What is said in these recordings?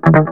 నమస్తే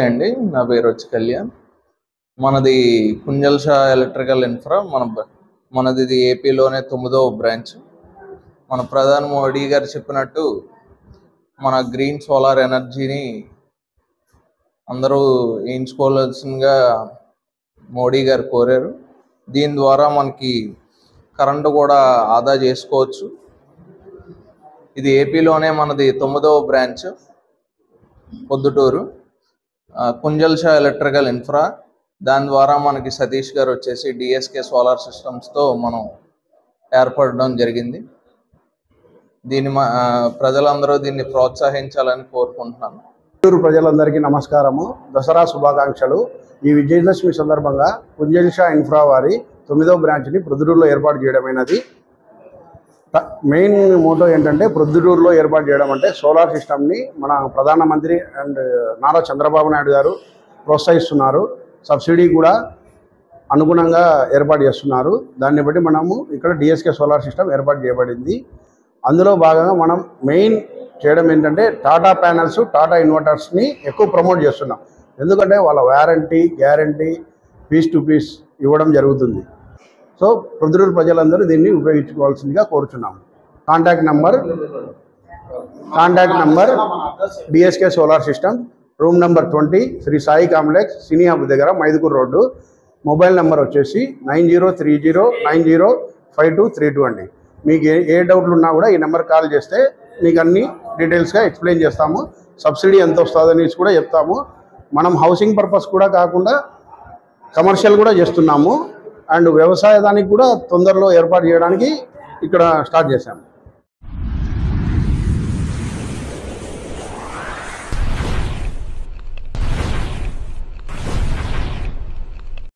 అండి, నా పేరు వచ్చి కళ్యాణ్. మనది కుంజల్ షా ఎలక్ట్రికల్ ఇన్ఫ్రా. మనది ఏపీలోనే 9వ బ్రాంచ్. మన ప్రధాని మోడీ గారు చెప్పినట్టు మన గ్రీన్ సోలార్ ఎనర్జీని అందరూ ఎంచుకోవాల్సిందిగా మోడీ గారు కోరారు. దీని ద్వారా మనకి కరెంటు కూడా ఆదా చేసుకోవచ్చు. ఇది ఏపీలోనే మనది 9వ branch, Proddatur Kunjal Shah electrical infra. దాని ద్వారా మనకి సతీష్ గారు వచ్చేసి డిఎస్కే సోలార్ సిస్టమ్స్తో మనం ఏర్పడడం జరిగింది. ప్రజలందరూ దీన్ని ప్రోత్సహించాలని కోరుకుంటున్నాను. పొద్దుటూరు ప్రజలందరికీ నమస్కారము, దసరా శుభాకాంక్షలు. ఈ విజయదశమి సందర్భంగా కుంజల్ షా ఇన్ఫ్రా వారి 9వ బ్రాంచ్ని ప్రొద్దుటూరులో ఏర్పాటు చేయడమైనది. మెయిన్ మోటో ఏంటంటే ప్రొద్దుటూరులో ఏర్పాటు చేయడం అంటే సోలార్ సిస్టమ్ని మన ప్రధానమంత్రి అండ్ నారా చంద్రబాబు నాయుడు గారు ప్రోత్సహిస్తున్నారు. సబ్సిడీ కూడా అనుగుణంగా ఏర్పాటు చేస్తున్నారు. దాన్ని బట్టి మనము ఇక్కడ డిఎస్కే సోలార్ సిస్టమ్ ఏర్పాటు చేయబడింది. అందులో భాగంగా మనం మెయిన్ చేయడం ఏంటంటే టాటా ప్యానల్స్, టాటా ఇన్వర్టర్స్ని ఎక్కువ ప్రమోట్ చేస్తున్నాం. ఎందుకంటే వాళ్ళ warranty, guarantee piece to piece ఇవ్వడం జరుగుతుంది. సో ప్రొద్దుటూరు ప్రజలందరూ దీన్ని ఉపయోగించుకోవాల్సిందిగా కోరుచున్నాము. Contact number DSK solar system, room number 20, Sri Sai complex, cine hub దగ్గర, మైదుకూరు రోడ్డు. మొబైల్ నెంబర్ వచ్చేసి 9030905232 అండి. మీకు ఏ డౌట్లు ఉన్నా కూడా ఈ నెంబర్ కాల్ చేస్తే మీకు అన్ని డీటెయిల్స్గా ఎక్స్ప్లెయిన్ చేస్తాము. సబ్సిడీ ఎంత వస్తుందని కూడా చెప్తాము. మనం హౌసింగ్ పర్పస్ కూడా కాకుండా కమర్షియల్ కూడా చేస్తున్నాము. అండ్ వ్యవసాయ దానికి కూడా తొందరలో ఏర్పాటు చేయడానికి ఇక్కడ స్టార్ట్ చేశాము.